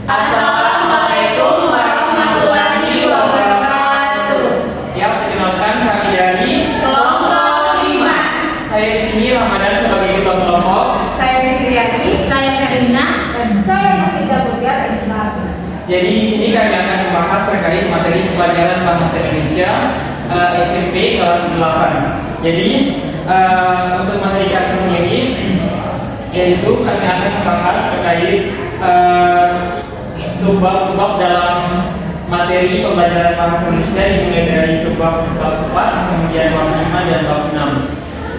Assalamualaikum warahmatullahi wabarakatuh. Ya, perkenalkan kami dari Kelompok 5. Saya di sini Ramadan sebagai ketua kelompok. Saya Fitriani, saya Ferlina, dan saya Nafida Budiat Islam. Jadi di sini kami akan membahas terkait materi pelajaran bahasa Indonesia SMP kelas 8. Jadi untuk materi kami sendiri yaitu kami akan membahas terkait subbab dalam materi pembelajaran bahasa Indonesia dimulai dari subbab 4, kemudian bab 5 dan bab 6.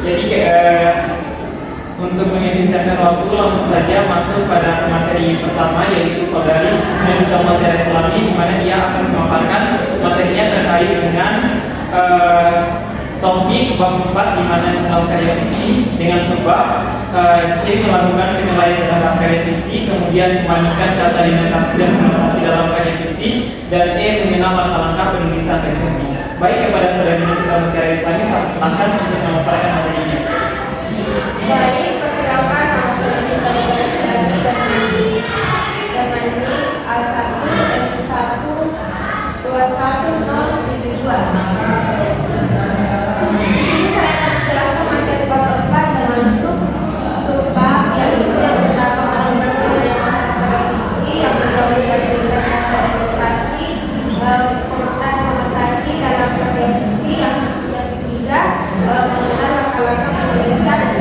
Jadi untuk mengefisienkan waktu langsung saja masuk pada materi pertama yaitu saudari Nafida Budiat Islami, di mana dia akan memaparkan materinya terkait dengan topik bab 4 di mana mengulas karya fiksi dengan sebab C melakukan penilaian dalam karya fiksi, kemudian membandingkan kata alimentasi dan konotasi dalam karya fiksi, dan E mengenal langkah-langkah penulisan resensi. Baik, kepada saudari Nafida Budiat Islami, saya silakan untuk memaparkan materinya. Baik, perkenalkan nama saya Nafida Budiat Islami dengan NIM A1M1210772. Di sini saya akan menjelaskan materi bab 4 dengan subbab, yaitu yang pertama melakukan penilaian kata fiksi, yang kedua membandingkan kata alimentasi, komentar konotasi dalam karya fiksi, yang ketiga mengenal langkah-langkah penulisan.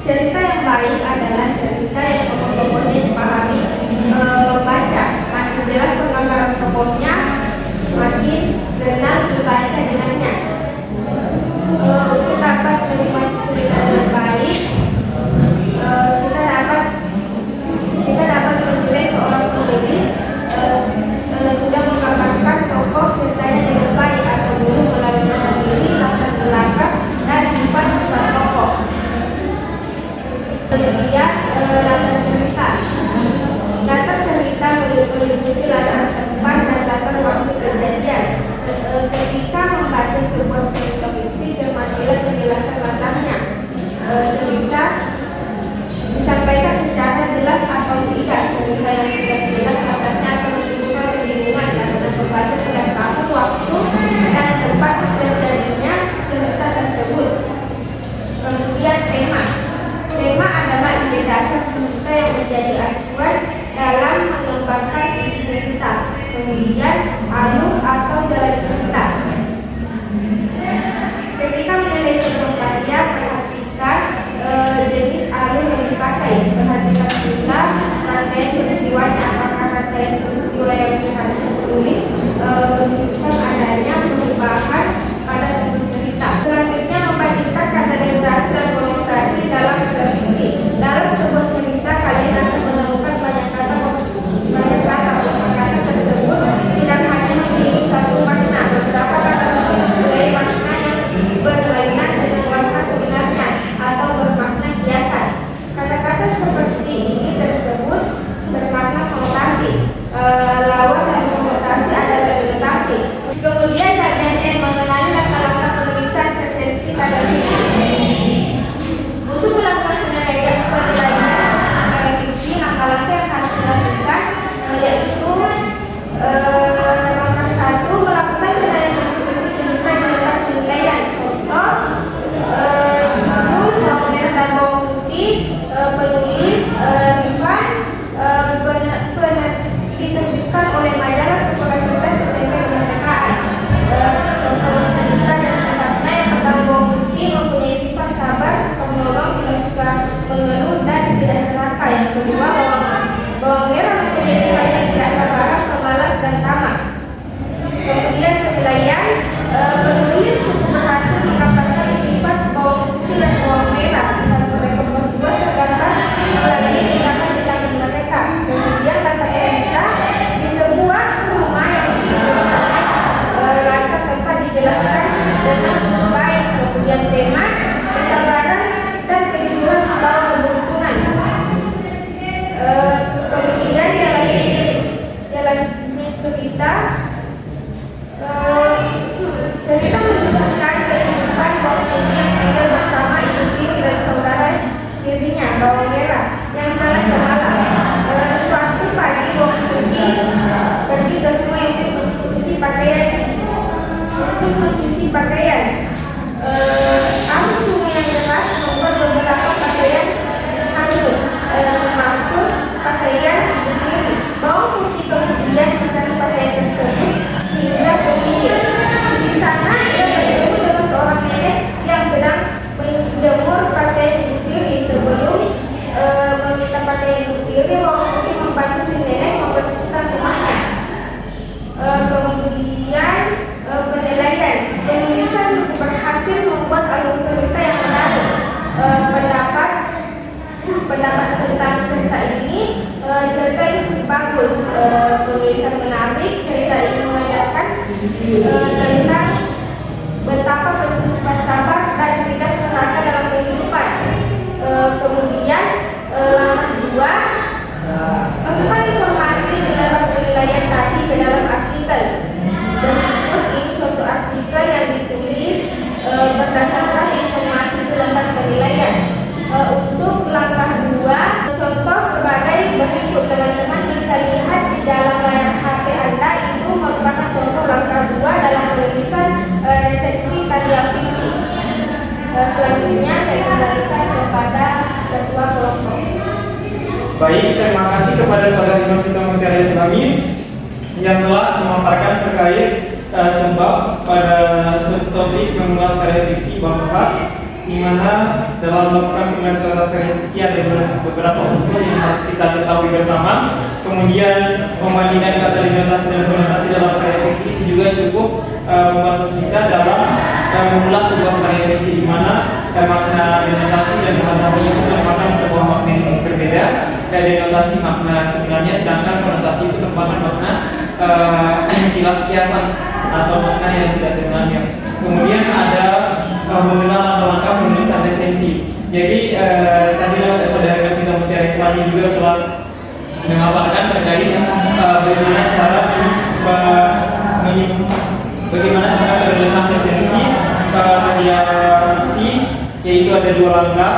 Cerita yang baik adalah cerita yang tokoh-tokohnya dipahami pembaca. Makin jelas penggambaran tokohnya, semakin jelas dibaca dengannya. Kita dapat menerima cerita dengan baik. Kita dapat menilai seorang penulis sudah menggambarkan tokoh ceritanya dengan baik atau dulu melalui sendiri latar belakang dan sifat-sifat tokoh. Kemudian latar cerita meliputi latar tempat dan latar waktu kejadian. Ketika membaca sebuah cerita fiksi, cermatilah penjelasan latarnya. Cerita disampaikan secara jelas atau tidak. Cerita yang tidak jelas latarnya akan menimbulkan kebingungan karena pembaca tidak tahu waktu dan tempat terjadinya cerita tersebut. Kemudian tema adalah ide dasar cerita yang menjadi acuan dalam mengembangkan isi cerita. Kemudian alur atau jalan cerita. Ketika menilai sebuah karya, perhatikan jenis alur yang dipakai. Perhatikan pula rangkaian peristiwanya. Apakah rangkaian peristiwa yang ditulis menunjukkan adanya perubahan pada bentuk cerita. Selanjutnya membandingkan kata alimentasi dan konotasi dalam fiksi. Dalam sebuah cerita, kalian akan menemukan banyak kata kosakata tersebut tidak hanya memiliki satu makna. Beberapa kata tersebut memiliki makna yang berlainan dengan makna sebenarnya atau bermakna kiasan. Kata-kata seperti ini tersebut bermakna konotasi. Lawan dari konotasi adalah alimentasi. Kemudian bagian E mengenali langkah-langkah penulisan resensi pada fiksi. Untuk melakukan penilaian pada fiksi, langkah-langkah yang harus dilakukan yaitu langkah 1, melakukan penilaian deskripsi cerita di letak penilaian. Contoh pendapat tentang cerita ini. Cerita ini cukup bagus, penulisan menarik. Cerita ini mengajarkan tentang betapa penting sifat sabar dan tidak serakah dalam kehidupan. Kemudian langkah 2, masukkan informasi di dalam penilaian tadi ke dalam artikel. Berikut ini contoh artikel yang ditulis berdasarkan informasi di lembar penilaian. Untuk langkah 2, contoh sebagai berikut. Teman-teman bisa lihat di dalam layar HP Anda, itu merupakan contoh langkah 2 dalam penulisan resensi karya fiksi. Selanjutnya saya kembalikan kepada ketua kelompok. Baik, terima kasih kepada Saudari Novita Mutiara Islami yang telah memaparkan terkait sebab pada subtopik mengulas karya fiksi bab 4, di mana dalam melakukan penilaian terhadap karya fiksi ada beberapa unsur yang harus kita ketahui bersama. Kemudian membandingkan kata denotasi dan konotasi dalam karya fiksi itu juga cukup membantu kita dalam mengulas sebuah karya fiksi, di mana makna denotasi dan konotasi itu merupakan sebuah makna yang berbeda. Denotasi makna sebenarnya, sedangkan konotasi itu merupakan makna kiasan atau makna yang tidak sebenarnya. Kemudian ada mengenal langkah-langkah penulisan resensi. Jadi tadi Saudara Novita Mutiara Islami juga telah memaparkan terkait bagaimana cara bagaimana cara penulisan resensi karya fiksi, yaitu ada 2 langkah.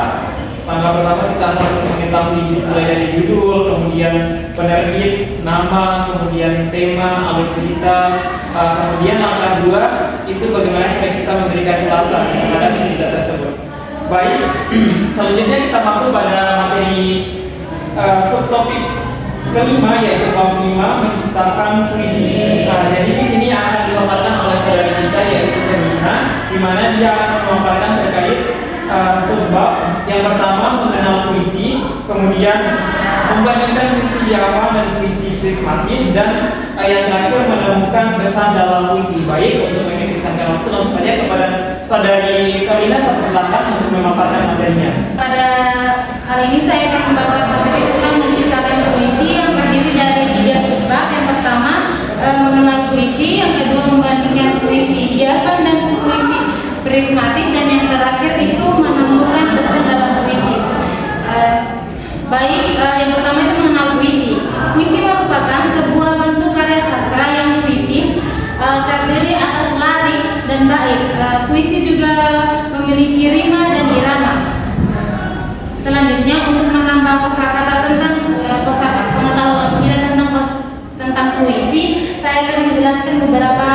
Langkah pertama, kita harus mengetahui mulai dari judul, kemudian penerbit, nama, kemudian tema, alur cerita. Kemudian langkah 2 itu bagaimana cara kita memberikan ulasan terhadap cerita tersebut. Baik, selanjutnya kita masuk pada materi subtopik kelima, yaitu bab 5, menciptakan puisi. Jadi di sini akan dipaparkan oleh saudari kita, yaitu Femina, di mana dia akan memaparkan terkait sebab yang pertama mengenal puisi, kemudian membandingkan puisi Java dan puisi prismatis, dan yang terakhir menemukan pesan dalam puisi. Baik, untuk mengingatkan waktu, langsung saja kepada saudari Femina, satu silakan untuk memaparkan materinya. Pada kali ini saya akan membawakan materi tentang menciptakan puisi yang terdiri dari 3 subbab. Yang pertama mengenal puisi, yang kedua membandingkan puisi Java dan puisi prismatis, dan yang terakhir itu menemukan pesan dalam puisi. Yang pertama itu mengenal puisi. Puisi merupakan sebuah bentuk karya sastra yang puitis, terdiri atas larik dan bait. Puisi juga memiliki rima dan irama. Selanjutnya, untuk menambah kosakata tentang pengetahuan kita tentang puisi, saya akan menjelaskan beberapa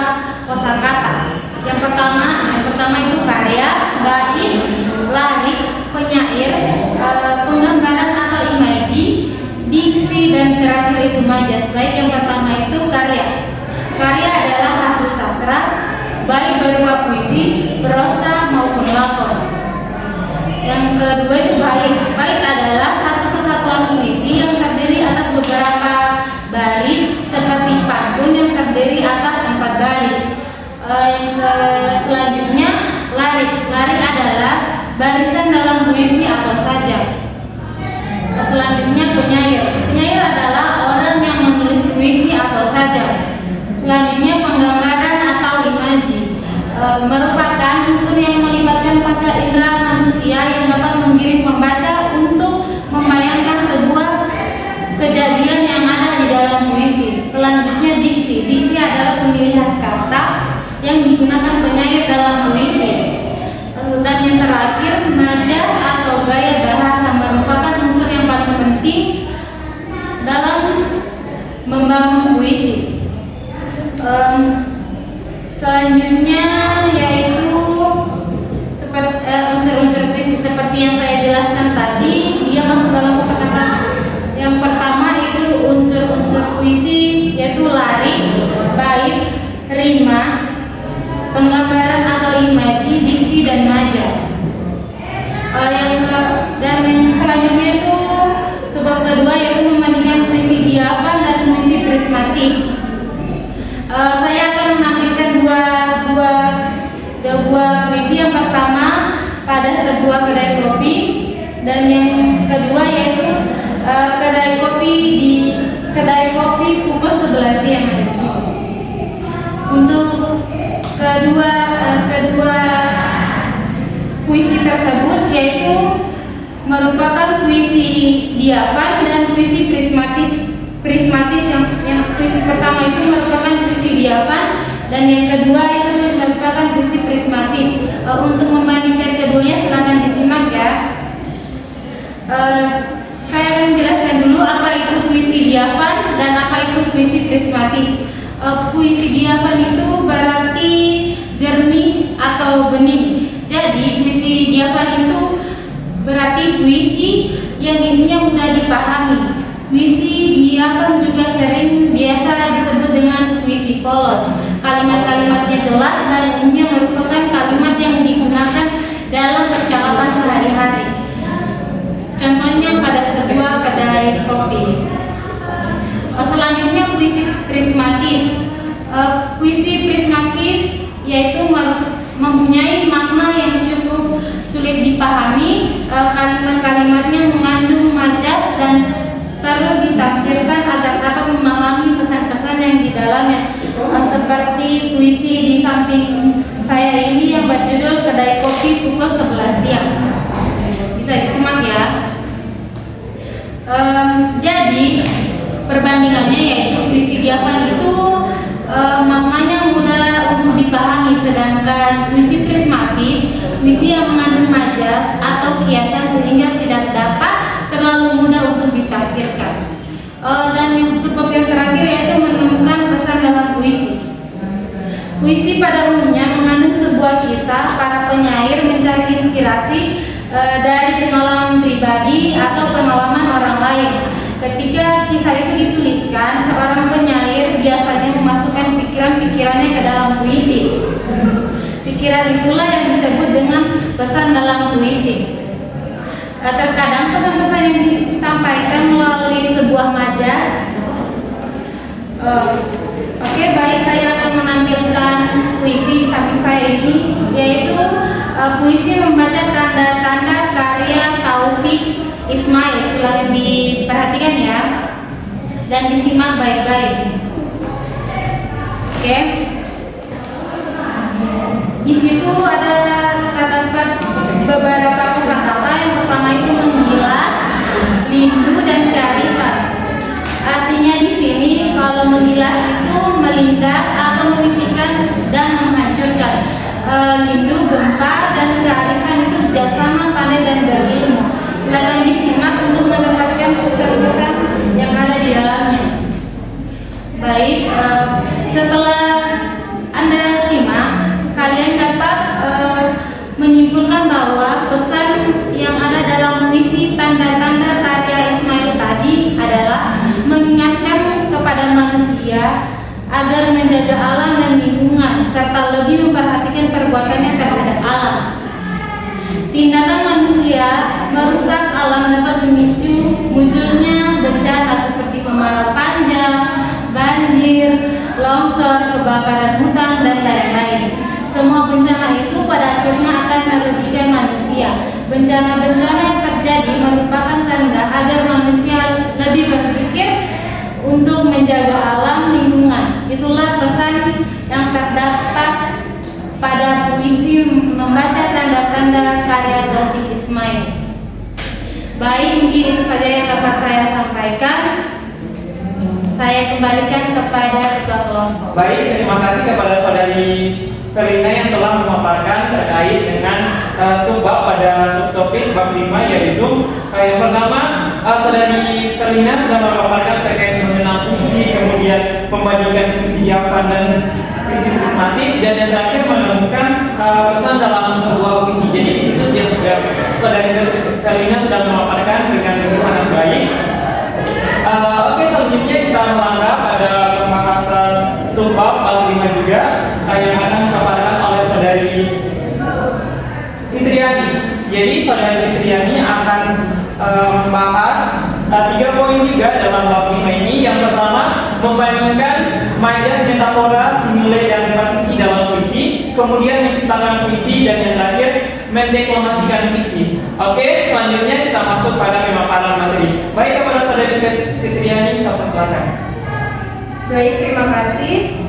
kosakata. Yang pertama itu karya, bait, larik, penyair, penggambaran atau imaji, diksi, dan terakhir itu majas. Baik, yang pertama itu karya. Karya adalah hasil sastra, baik berupa puisi, prosa maupun lakon. Yang kedua itu bait. Bait adalah satu kesatuan puisi yang terdiri atas beberapa baris seperti pantun yang terdiri atas 4 baris. Selanjutnya larik. Larik adalah barisan dalam puisi atau sajak. Selanjutnya penyair. Penyair adalah orang yang menulis puisi atau sajak. Selanjutnya penggambaran atau imaji, merupakan unsur yang melibatkan panca indera manusia yang dapat menggiring pembaca untuk membayangkan sebuah kejadian yang ada di dalam puisi. Selanjutnya diksi. Diksi adalah pemilihan kata yang digunakan penyair dalam puisi. Dan yang terakhir, majas atau gaya bahasa, merupakan unsur yang paling penting dalam membangun puisi. Selanjutnya yaitu unsur-unsur puisi seperti yang saya jelaskan tadi, dia masuk dalam kosakata. Yang pertama itu unsur-unsur puisi, yaitu larik, bait, rima, penggambaran atau imaji, diksi, dan majas. Dan yang selanjutnya itu sebab kedua, yaitu membandingkan puisi Java dan puisi prismatis. Saya akan menampilkan dua puisi. Yang pertama, pada sebuah kedai kopi, dan yang kedua yaitu kedai kopi pukul 11 siang ada di sini. Untuk kedua puisi tersebut yaitu merupakan puisi diafan dan puisi prismatis yang puisi pertama itu merupakan puisi diafan dan yang kedua itu merupakan puisi prismatis. Untuk membandingkan keduanya silakan disimak ya. Saya akan jelaskan dulu apa itu puisi diafan dan apa itu puisi prismatis. Puisi diafan itu berarti jernih atau bening. Jadi puisi diafan itu berarti puisi yang isinya mudah dipahami. Puisi diafan juga biasa disebut dengan puisi polos. Kalimat-kalimatnya jelas dan umumnya merupakan kalimat yang digunakan dalam percakapan sehari-hari. Contohnya pada sebuah kedai kopi. Selanjutnya puisi prismatis. Puisi prismatis yaitu mempunyai makna yang cukup sulit dipahami. Kalimat-kalimatnya mengandung majas dan perlu ditafsirkan agar dapat memahami pesan-pesan yang di dalamnya. Seperti puisi di samping saya ini yang berjudul Kedai Kopi Pukul 11 Siang. Bisa disimak ya. Jadi perbandingannya yaitu puisi diafan itu maknanya mudah untuk dipahami, sedangkan puisi prismatis puisi yang mengandung majas atau kiasan sehingga tidak dapat terlalu mudah untuk ditafsirkan. Dan yang terakhir yaitu menemukan pesan dalam puisi. Puisi pada umumnya mengandung sebuah kisah. Para penyair mencari inspirasi dari pengalaman pribadi atau pengalaman orang lain. Ketika kisah itu dituliskan, seorang penyair biasanya memasukkan pikiran-pikirannya ke dalam puisi. Pikiran itulah yang disebut dengan pesan dalam puisi. Terkadang pesan-pesan yang disampaikan melalui sebuah majas. Oke, baik, saya akan menampilkan puisi di samping saya ini, yaitu puisi membaca tanda-tanda karya Taufik Ismail. Silakan diperhatikan ya dan disimak baik-baik. Oke. Di situ ada terdapat beberapa kosakata. Yang pertama itu menggilas, lindu, dan kearifan. Artinya di sini kalau menggilas itu melindas atau memimpikan dan menghancurkan. Lindu gempa dan kearifan itu bijaksana, pandai, dan berilmu. Silakan disimak untuk mendapatkan pesan-pesan yang ada di dalamnya. Baik, setelah Anda simak, kalian dapat menyimpulkan bahwa pesan yang ada dalam puisi tanda-tanda karya Ismail tadi adalah mengingatkan kepada manusia agar menjaga alam dan lingkungan serta lebih memperhatikan perbuatannya terhadap alam. Tindakan manusia merusak alam dapat memicu munculnya bencana seperti kemarau panjang, banjir, longsor, kebakaran hutan, dan lain-lain. Semua bencana itu pada akhirnya akan merugikan manusia. Bencana-bencana yang terjadi merupakan tanda agar manusia lebih berpikir untuk menjaga alam lingkungan. Itulah pesan yang terdapat pada puisi membaca tanda-tanda karya Taufik Ismail. Baik, mungkin itu saja yang dapat saya sampaikan. Saya kembalikan kepada ketua kelompok. Baik, terima kasih kepada saudari Felina yang telah memaparkan terkait dengan subbab pada subtopik bab 5, yaitu yang pertama saudari Felina sudah memaparkan terkait mengenal puisi, kemudian membandingkan puisi diafan dan puisi prismatis, dan yang terakhir menemukan pesan dalam sebuah puisi. Jadi di situ dia sudah saudari Felina sudah memaparkan dengan sangat baik. Oke, selanjutnya kita melangkah pada pembahasan subbab bab 5 juga yang akan dipaparkan oleh saudari Fitriani. Jadi saudari Fitriani akan membahas 3 poin juga dalam bab 5 ini. Yang pertama, membandingkan majas, metafora, simile, dan repetisi dalam puisi. kemudian menciptakan puisi, dan yang terakhir mendeklamasikan puisi. Oke, selanjutnya kita masuk pada pemaparan materi. Baik, kepada Saudari Fitriani, silakan. Baik, terima kasih.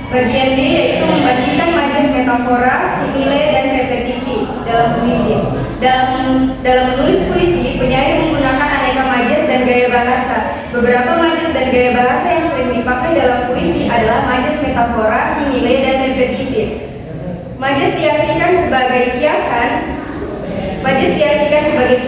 Bagian D yaitu membandingkan majas metafora, simile, dan repetisi dalam puisi. Dalam menulis puisi, penyair menggunakan aneka majas dan gaya bahasa. Beberapa majas dan gaya bahasa yang sering dipakai dalam puisi adalah majas metafora, simile, dan repetisi. Majas diartikan sebagai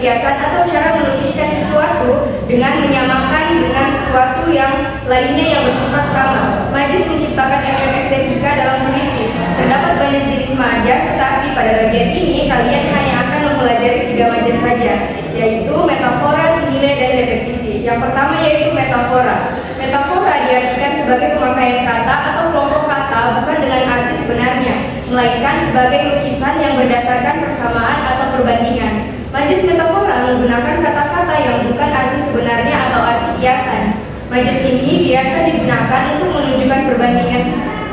kiasan atau cara melukiskan sesuatu dengan menyamakan dengan sesuatu yang lainnya yang bersifat sama. Majas menciptakan efek estetika dalam puisi. Terdapat banyak jenis majas, tetapi pada bagian ini kalian hanya akan mempelajari 3 majas saja, yaitu metafora, simile, dan repetisi. Yang pertama yaitu metafora. Metafora diartikan sebagai pemakaian kata atau kelompok kata bukan dengan arti sebenarnya, melainkan sebagai lukisan yang berdasarkan persamaan atau perbandingan. Majas metafora menggunakan kata-kata yang bukan arti sebenarnya atau arti kiasan. Majas ini biasa digunakan untuk menunjukkan perbandingan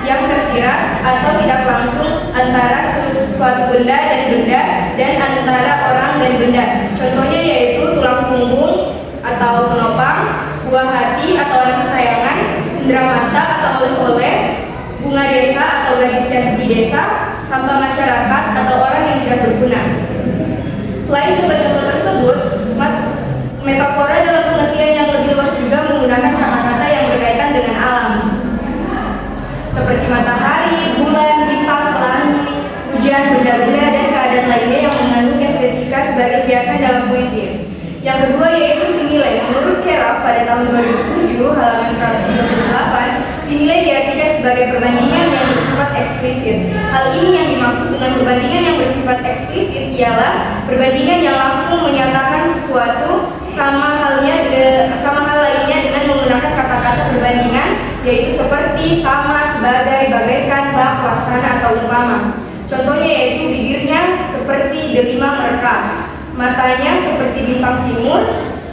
yang tersirat atau tidak langsung antara suatu benda dan benda, dan antara orang dan benda. Contohnya yaitu tulang punggung atau penopang, buah hati atau anak kesayangan, cenderamata atau oleh-oleh, bunga desa atau gadis cantik di desa, sampah masyarakat atau orang yang tidak berguna. Selain contoh-contoh tersebut, metafora dalam pengertian yang lebih luas juga menggunakan kata-kata yang berkaitan dengan alam, seperti matahari, bulan, bintang, pelangi, hujan, benda-benda, dan keadaan lainnya yang mengandung estetika sebagai kiasan dalam puisi. Yang kedua yaitu simile. Menurut Keraf pada tahun 2007 halaman 128, simile diartikan sebagai perbandingan yang bersifat eksplisit. Hal ini yang dimaksud dengan perbandingan yang bersifat eksplisit ialah perbandingan yang langsung menyatakan sesuatu sama hal lainnya dengan menggunakan kata-kata perbandingan, yaitu seperti, sama, sebagai, bagaikan, bak, laksana, atau umpama. Contohnya yaitu bibirnya seperti delima mereka, matanya seperti bintang timur,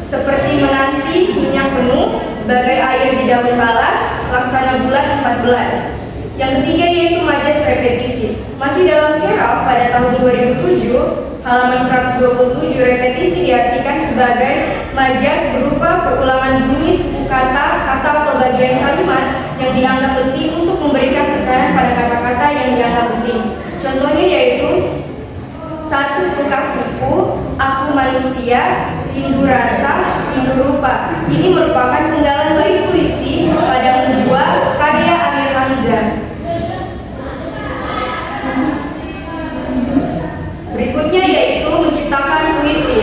seperti menanti minyak penuh, bagai air di daun talas, laksana bulan 14. Yang ketiga yaitu majas repetisi. Masih dalam Keraf pada tahun 2007 halaman 127, repetisi diartikan sebagai majas berupa perulangan bunyi suku kata, atau bagian kalimat yang dianggap penting untuk memberikan tekanan pada kata-kata yang dianggap penting. Contohnya yaitu 1 kekasihku, aku manusia, rindu rasa, rindu rupa. Ini merupakan penggalan bait puisi pada Menjua karya Amir Hamzah. Berikutnya yaitu menciptakan puisi.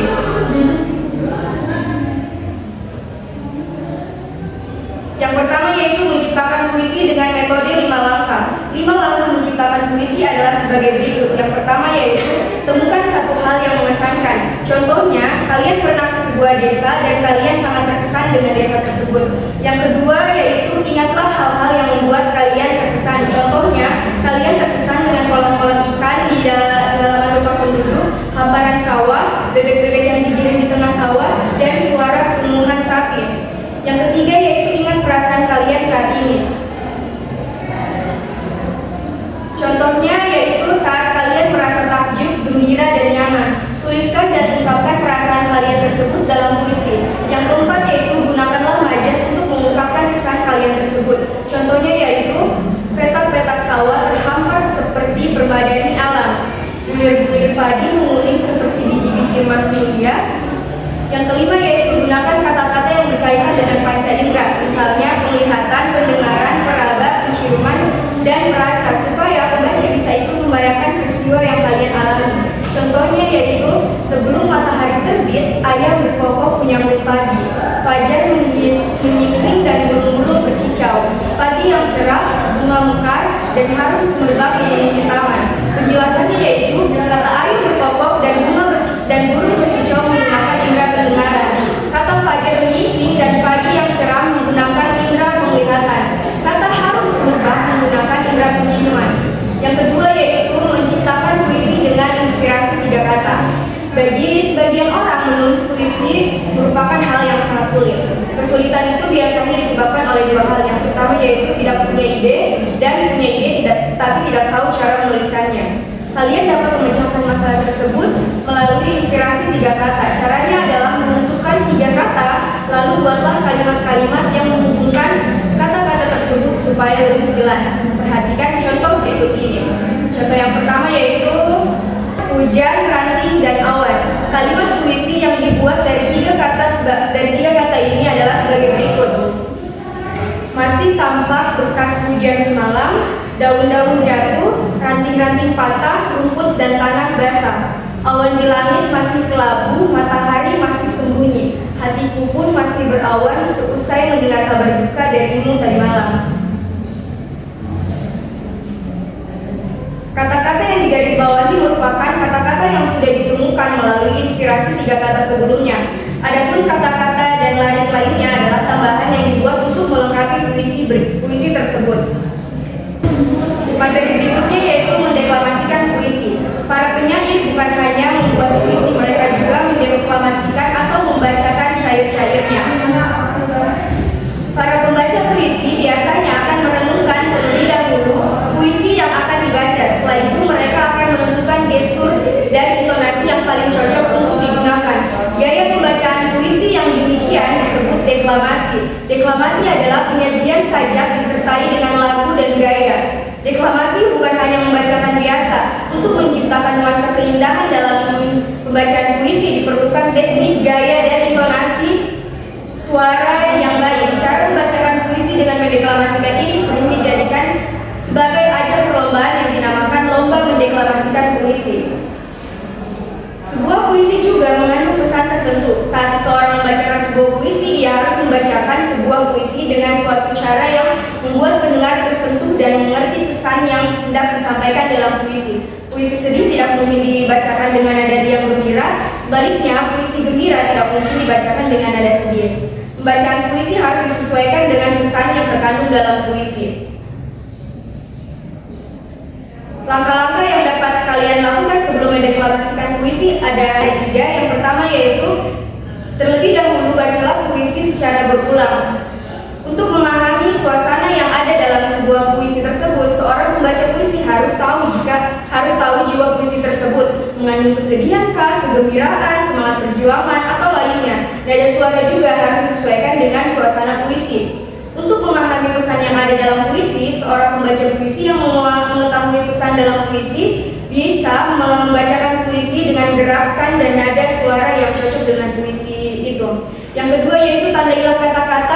Yang pertama yaitu menciptakan puisi dengan metode 5 langkah. 5 langkah menciptakan puisi adalah sebagai berikut. Yang pertama yaitu temukan satu hal yang mengesankan. Contohnya, kalian pernah ke sebuah desa dan kalian sangat terkesan dengan desa tersebut. Yang kedua yaitu ingatlah hal-hal yang membuat kalian terkesan. Contohnya, kalian terkesan dengan kolam-kolam ikan di dalam rumah penduduk, hamparan sawah, bebek-bebek yang digiring di tengah sawah, dan suara kemungutan sapi. Yang ketiga yaitu ingat perasaan kalian saat ini. Contohnya yaitu saat kalian merasa takjub, gembira, dan nyaman. Tuliskan dan ungkapkan perasaan kalian tersebut dalam puisi. Yang keempat yaitu gunakanlah majas untuk mengungkapkan kesan kalian tersebut. Contohnya yaitu petak-petak sawah terhampas seperti permadani alam, bulir-bulir padi menguning seperti biji-biji emas mulia. Yang kelima yaitu gunakan kata-kata yang berkaitan dengan panca indera, misalnya penglihatan, pendengaran, peraba, penciuman, dan merasa, supaya pembaca bisa ikut membayangkan peristiwa yang kalian alami. Contohnya yaitu sebelum matahari terbit, ayam berkokok menyambut pagi, fajar menyingsing dan burung-burung berkicau, pagi yang cerah, bunga mekar, dan harum semerbak memenuhi taman. Penjelasannya yaitu kata ayam berkokok dan burung berkicau menggunakan indera pendengaran. Kata fajar menyingsing dan pagi yang cerah menggunakan indera penglihatan. Kata harum semerbak menggunakan indera penciuman. Yang kedua yaitu menciptakan puisi dengan inspirasi 3 kata. Bagi sebagian orang, menulis puisi merupakan hal yang sangat sulit. Kesulitan itu biasanya disebabkan oleh dua hal. Yang pertama yaitu tidak punya ide, dan punya ide tapi tidak tahu cara menuliskannya. Kalian dapat memecahkan masalah tersebut melalui inspirasi 3 kata. Caranya adalah menentukan 3 kata, lalu buatlah kalimat-kalimat yang menghubungkan kata-kata tersebut supaya lebih jelas. Perhatikan contoh berikut ini. Contoh yang pertama yaitu hujan, ranting, dan awan. Kalimat puisi yang dibuat dari 3 kata ini adalah sebagai berikut. Masih tampak bekas hujan semalam, daun-daun jatuh, ranting-ranting patah, rumput dan tanah basah. Awan di langit masih kelabu, matahari masih sembunyi. Hatiku pun masih berawan seusai mendengar kabar duka darimu tadi malam. Kata-kata yang digarisbawahi merupakan kata-kata yang sudah ditemukan melalui inspirasi 3 kata sebelumnya. Adapun kata-kata dan larik lainnya adalah tambahan yang dibuat untuk melengkapi puisi tersebut. Materi berikutnya yaitu mendeklamasikan puisi. Para penyair bukan hanya membuat puisi, mereka juga mendeklamasikan atau membacakan syair-syairnya. Para pembaca puisi biasanya akan merenungkan terlebih dahulu puisi yang akan dibaca. Setelah itu mereka akan menentukan gestur dan intonasi yang paling cocok untuk digunakan. Gaya pembacaan puisi yang demikian disebut deklamasi. Deklamasi adalah penyajian sajak disertai dengan lagu dan gaya. Deklamasi bukan hanya membacakan biasa. Untuk menciptakan nuansa keindahan dalam pembacaan puisi diperlukan teknik, gaya, dan intonasi suara yang baik. Cara membacakan puisi dengan mendeklamasikan ini sering dijadikan sebagai ajang perlombaan yang dinamakan lomba mendeklamasikan puisi. Sebuah puisi juga mengandung pesan tertentu. Saat seseorang membacakan sebuah puisi, ia harus membacakan sebuah puisi dengan suatu cara yang membuat pendengar tersentuh dan mengerti pesan yang hendak disampaikan dalam puisi. Puisi sedih tidak mungkin dibacakan dengan nada riang gembira. Sebaliknya, puisi gembira tidak mungkin dibacakan dengan nada sedih. Pembacaan puisi harus disesuaikan dengan pesan yang terkandung dalam puisi. Langkah-langkah yang dapat kalian lakukan sebelum mendeklamasikan puisi ada 3. Yang pertama yaitu terlebih dahulu bacalah puisi secara berulang. Untuk memahami suasana yang ada dalam sebuah puisi tersebut, seorang pembaca puisi harus tahu jiwa puisi tersebut mengandung kesedihankah, kegembiraan, semangat perjuangan atau lainnya. Nada suara juga harus disesuaikan dengan suasana puisi. Untuk memahami pesan yang ada dalam puisi, seorang pembaca puisi yang mengetahui pesan dalam puisi bisa membacakan puisi dengan gerakan dan nada suara yang cocok dengan puisi itu. Yang kedua yaitu tandailah kata-kata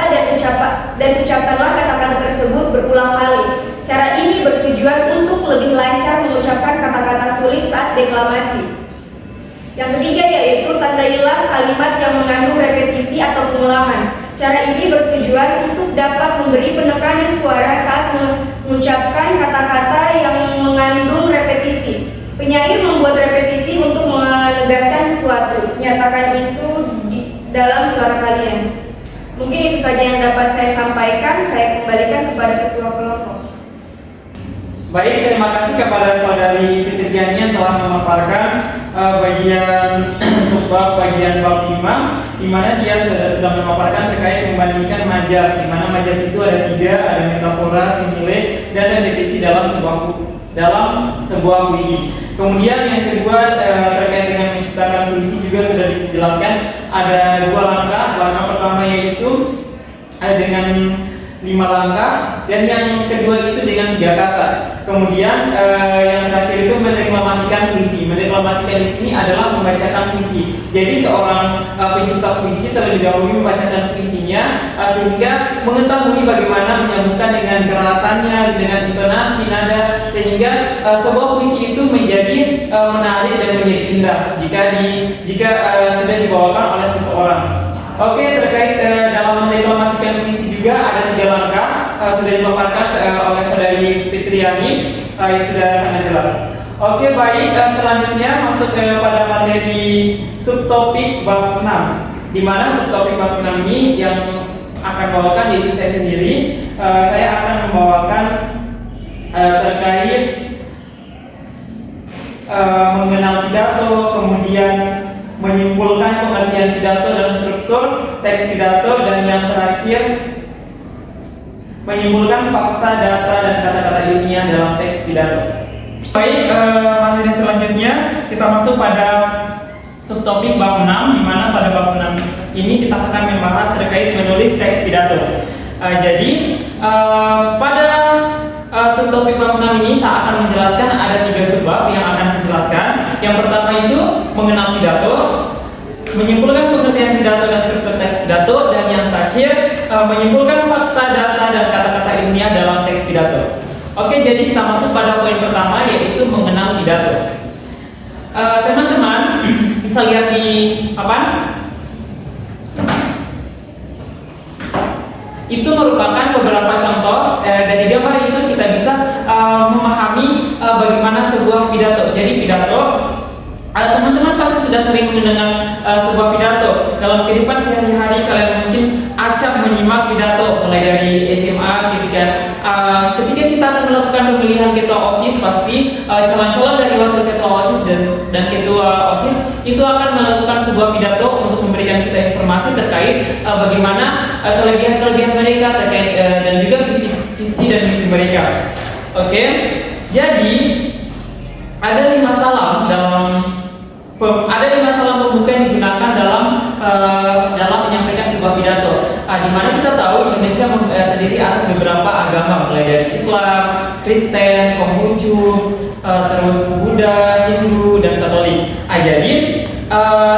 dan ucapkanlah kata-kata tersebut berulang kali. Cara ini bertujuan untuk lebih lancar mengucapkan kata-kata sulit saat deklamasi. Yang ketiga yaitu tandailah kalimat yang mengandung repetisi atau pengulangan. Cara ini bertujuan untuk dapat memberi penekanan suara saat mengucapkan kata-kata yang mengandung repetisi. Penyair membuat repetisi untuk menegaskan sesuatu. Nyatakan itu dalam suara kalian. Mungkin itu saja yang dapat saya sampaikan. Saya kembalikan kepada ketua kelompok. Baik, terima kasih kepada saudari Fitriani yang telah memaparkan bagian subbab bagian bab 5, di mana dia sudah memaparkan terkait membandingkan majas, di mana majas itu ada 3, ada metafora, simile, dan repetisi dalam sebuah puisi. Kemudian yang kedua terkait dengan menciptakan puisi juga sudah dijelaskan ada 2 langkah. Langkah pertama yaitu dengan 5 langkah, dan yang kedua itu dengan 3 kata. Kemudian yang terakhir itu mendeklamasikan puisi. Mendeklamasikan di sini adalah membacakan puisi. Jadi seorang pencipta puisi terlebih dahulu membacakan puisinya sehingga mengetahui bagaimana menyambungkan dengan gerakannya, dengan intonasi, nada, sehingga sebuah puisi itu menjadi menarik dan menjadi indah jika sudah dibawakan oleh seseorang. Oke, terkait dalam mendeklamasikan puisi juga ada 3 langkah sudah dipaparkan oleh saudari Fitriani yang sudah sangat jelas. Oke, baik, selanjutnya masuk pada materi subtopik bab 6, di mana subtopik bab 6 ini yang akan membawakan yaitu saya sendiri. Saya akan membawakan terkait mengenal pidato, kemudian teks pidato, dan yang terakhir menyimpulkan fakta, data, dan kata-kata ilmiah dalam teks pidato. Baik, materi selanjutnya kita masuk pada subtopik bab 6, di mana pada bab 6 ini kita akan membahas terkait menulis teks pidato. Pada subtopik bab 6 ini saya akan menjelaskan ada 3 subbab yang akan saya jelaskan. Yang pertama itu mengenal pidato, menyimpulkan pengertian pidato dan struktur teks pidato, dan yang terakhir menyimpulkan fakta, data, dan kata-kata ilmiah dalam teks pidato. Oke, jadi kita masuk pada poin pertama, yaitu mengenal pidato. Teman-teman bisa lihat di papan. Itu merupakan beberapa contoh dari gambar itu kita bisa memahami bagaimana sebuah pidato. Jadi pidato, teman-teman pasti sudah sering mendengar sebuah pidato. Dalam kehidupan sehari-hari kalian mungkin acap menyimak pidato, mulai dari SMA ketika kita akan melakukan pemilihan ketua OSIS, pasti calon-calon dari wakil ketua OSIS dan ketua OSIS itu akan melakukan sebuah pidato untuk memberikan kita informasi terkait bagaimana kelebihan-kelebihan mereka terkait dan juga visi dan misi mereka. Oke, jadi ada 5 salam pembuka yang digunakan dalam menyampaikan sebuah pidato. Di mana kita tahu Indonesia terdiri atas beberapa agama, mulai dari Islam, Kristen, Konghucu, terus Buddha, Hindu, dan Katolik. Jadi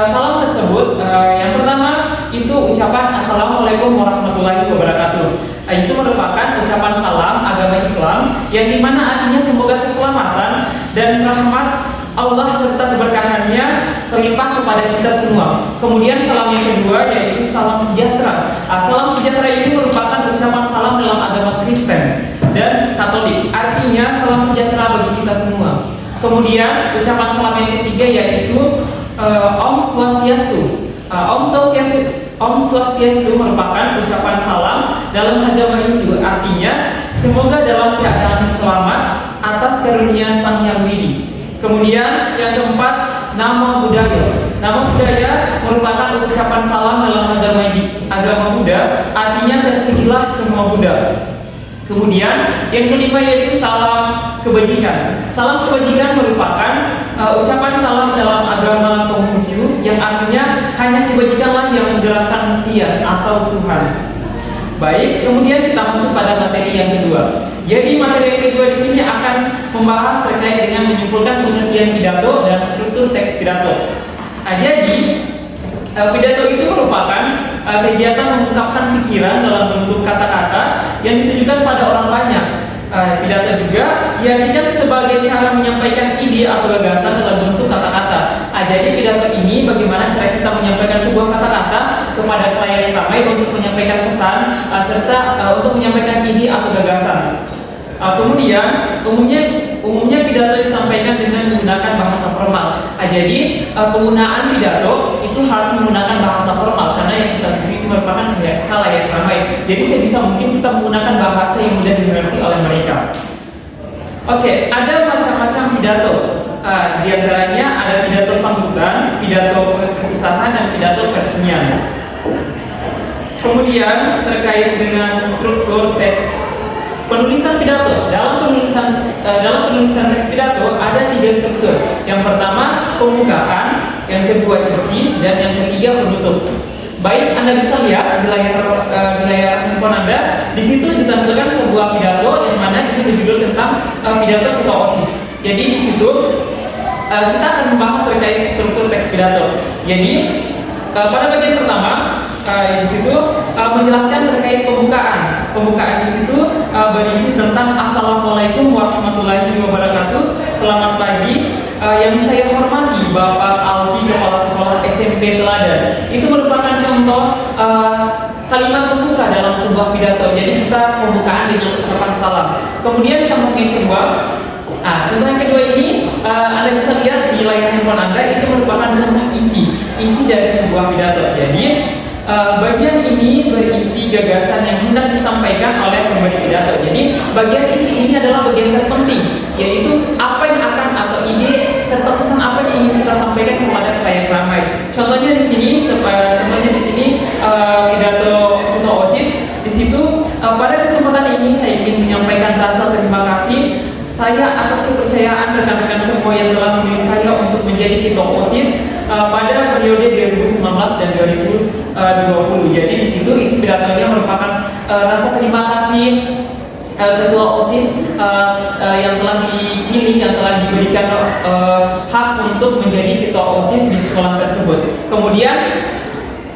salam tersebut yang pertama itu ucapan Assalamualaikum warahmatullahi wabarakatuh. Itu merupakan ucapan salam agama Islam yang dimana artinya semoga keselamatan dan rahmat Allah serta keberkahannya terlimpah kepada kita semua. Kemudian salam yang kedua yaitu salam sejahtera. Salam sejahtera ini merupakan ucapan salam dalam agama Kristen dan Katolik. Artinya salam sejahtera bagi kita semua. Kemudian ucapan salam yang ketiga yaitu Om Swastiastu. Om Swastiastu merupakan ucapan salam dalam agama Hindu. Artinya semoga dalam keadaan selamat atas karunia Sang Yang Widi. Kemudian yang keempat, nama budaya. Nama budaya merupakan ucapan salam dalam agama Buddha, artinya terpujilah semua Buddha. Kemudian yang kelima yaitu salam kebajikan. Salam kebajikan merupakan ucapan salam dalam agama Konghucu yang artinya hanya kebajikanlah yang menggerakkan Dia atau Tuhan. Baik, kemudian kita masuk pada materi yang kedua. Jadi materi yang kedua di sini akan membahas terkait dengan menyimpulkan pengertian pidato dan struktur teks pidato. Jadi pidato itu merupakan kegiatan mengungkapkan pikiran dalam bentuk kata-kata yang ditujukan pada orang banyak. Pidato juga diartikan sebagai cara menyampaikan ide atau gagasan dalam bentuk kata-kata. Jadi pidato ini bagaimana cara kita menyampaikan sebuah kata-kata kepada klien ramai untuk menyampaikan pesan serta untuk menyampaikan ide atau gagasan. Kemudian umumnya pidato disampaikan dengan menggunakan bahasa formal. Jadi penggunaan pidato itu harus menggunakan bahasa formal karena yang kita tuju itu merupakan khalayak ramai. Jadi sebisa mungkin kita menggunakan bahasa yang mudah dimengerti oleh mereka. Oke, ada macam-macam pidato. Di antaranya ada pidato sambutan, pidato perpisahan, dan pidato peresmian. Kemudian terkait dengan struktur teks penulisan pidato, dalam penulisan teks pidato ada 3 struktur. Yang pertama pembukaan, yang kedua isi, dan yang ketiga penutup. Baik, Anda bisa lihat di layar handphone Anda. Di situ ditampilkan sebuah pidato yang mana ini berjudul tentang pidato ketua OSIS. Jadi di situ kita akan membahas terkait struktur teks pidato. Jadi pada bagian pertama di situ menjelaskan terkait pembukaan. Pembukaan di situ berisi tentang Assalamualaikum warahmatullahi wabarakatuh. Selamat pagi. Yang saya hormati Bapak Alfi, Kepala Sekolah SMP Teladan. Itu merupakan contoh kalimat pembuka dalam sebuah pidato. Jadi kita pembukaan dengan ucapan salam. Kemudian contoh yang kedua. Contoh yang kedua ini Anda bisa lihat di layar handphone Anda, itu merupakan contoh isi dari sebuah pidato. Jadi bagian ini berisi gagasan yang hendak disampaikan oleh pemberi pidato. Jadi bagian isi ini adalah bagian terpenting, yaitu apa yang akan atau ide serta pesan apa yang ingin kita sampaikan kepada klien ramai. Contohnya di sini kepercayaan rekan-rekan semua yang telah memilih saya untuk menjadi ketua OSIS pada periode 2019 dan 2020. Jadi di situ isi pidatonya merupakan rasa terima kasih ketua OSIS yang telah dipilih, yang telah diberikan hak untuk menjadi ketua OSIS di sekolah tersebut. Kemudian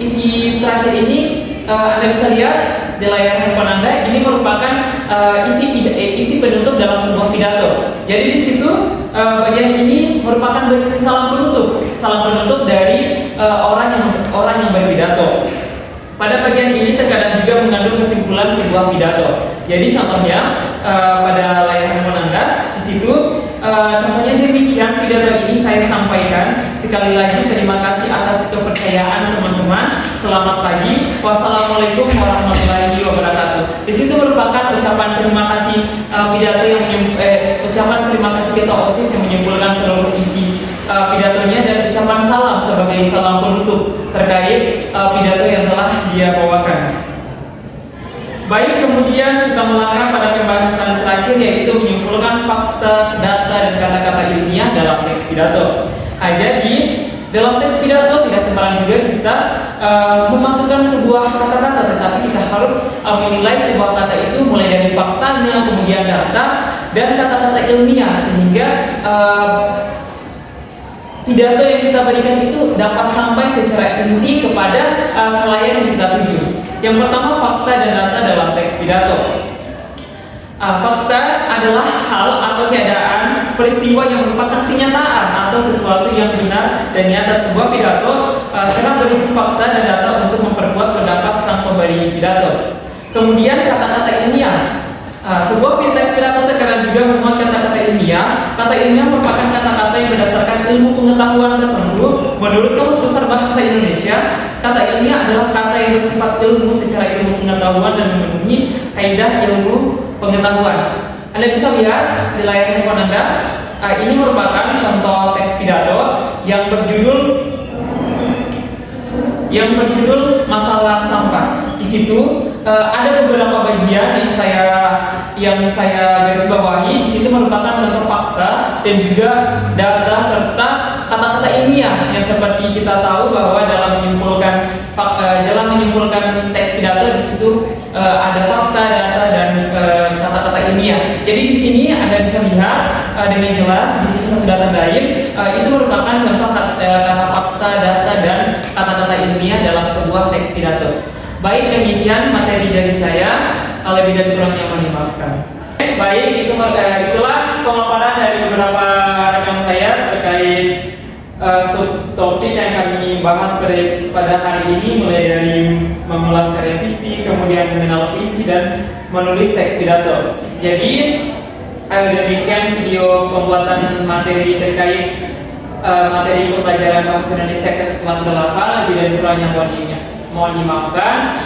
isi terakhir ini Anda bisa lihat di layar handphone Anda, ini merupakan isi penutup dalam sebuah pidato. Jadi di situ bagian ini merupakan berisi salam penutup dari orang yang berpidato. Pada bagian ini terkadang juga mengandung kesimpulan sebuah pidato. Jadi contohnya pada layar handphone Anda, di situ contohnya demikian pidato ini saya sampaikan. Sekali lagi terima kasih atas kepercayaan teman-teman. Selamat pagi. Wassalamualaikum warahmatullahi wabarakatuh. Di situ merupakan ucapan terima kasih pidato yang ucapan terima kasih ketua OSIS yang menyimpulkan seluruh isi pidatonya dan ucapan salam sebagai salam penutup terkait pidato yang telah dia bawakan. Baik, kemudian kita melangkah pada pembahasan terakhir, yaitu menyimpulkan fakta, data, dan kata-kata ilmiah dalam teks pidato. Jadi dalam teks pidato tidak sembarang juga kita memasukkan sebuah kata-kata, tetapi kita harus menilai sebuah kata itu mulai dari faktanya, kemudian data, dan kata-kata ilmiah, sehingga pidato yang kita berikan itu dapat sampai secara inti kepada klien yang kita tuju. Yang pertama, fakta dan data dalam teks pidato. Fakta adalah hal atau keadaan peristiwa yang merupakan kenyataan atau sesuatu yang benar dan nyata. Sebuah pidato karena berisi fakta dan data untuk memperkuat pendapat sang pemberi pidato. Kemudian kata-kata ilmiah. Sebuah teks pidato terkadang juga memuat kata-kata ilmiah. Kata ilmiah merupakan kata-kata yang berdasarkan ilmu pengetahuan tertentu. Menurut Kamus Besar Bahasa Indonesia, kata ilmiah adalah kata yang bersifat ilmu secara ilmu pengetahuan dan memenuhi kaidah ilmu pengetahuan. Anda bisa lihat di layar handphone Anda. Ini merupakan contoh teks pidato yang berjudul masalah sampah. Di situ ada beberapa bagian yang saya garis bawahi. Di situ merupakan contoh fakta dan juga data serta kata-kata ilmiah yang seperti kita tahu bahwa dalam menyimpulkan teks pidato di situ ada fakta, data, dan kata-kata ilmiah. Jadi di sini Anda bisa lihat dengan jelas, di sini saya sudah tandain, itu merupakan contoh kata fakta, data, dan kata-kata ilmiah dalam sebuah teks pidato. Baik, demikian materi dari saya. Lebih dan kurangnya mohon dimaafkan. Baik, itulah pemaparan dari beberapa rekan saya terkait subtopik yang kami bahas pada hari ini, mulai dari mengulas karya fiksi, kemudian mengenal puisi, dan menulis teks pidato. Jadi demikian video pembuatan materi terkait materi pembelajaran bahasa Indonesia kelas 8. Lebih dan kurangnya mohon dimaafkan.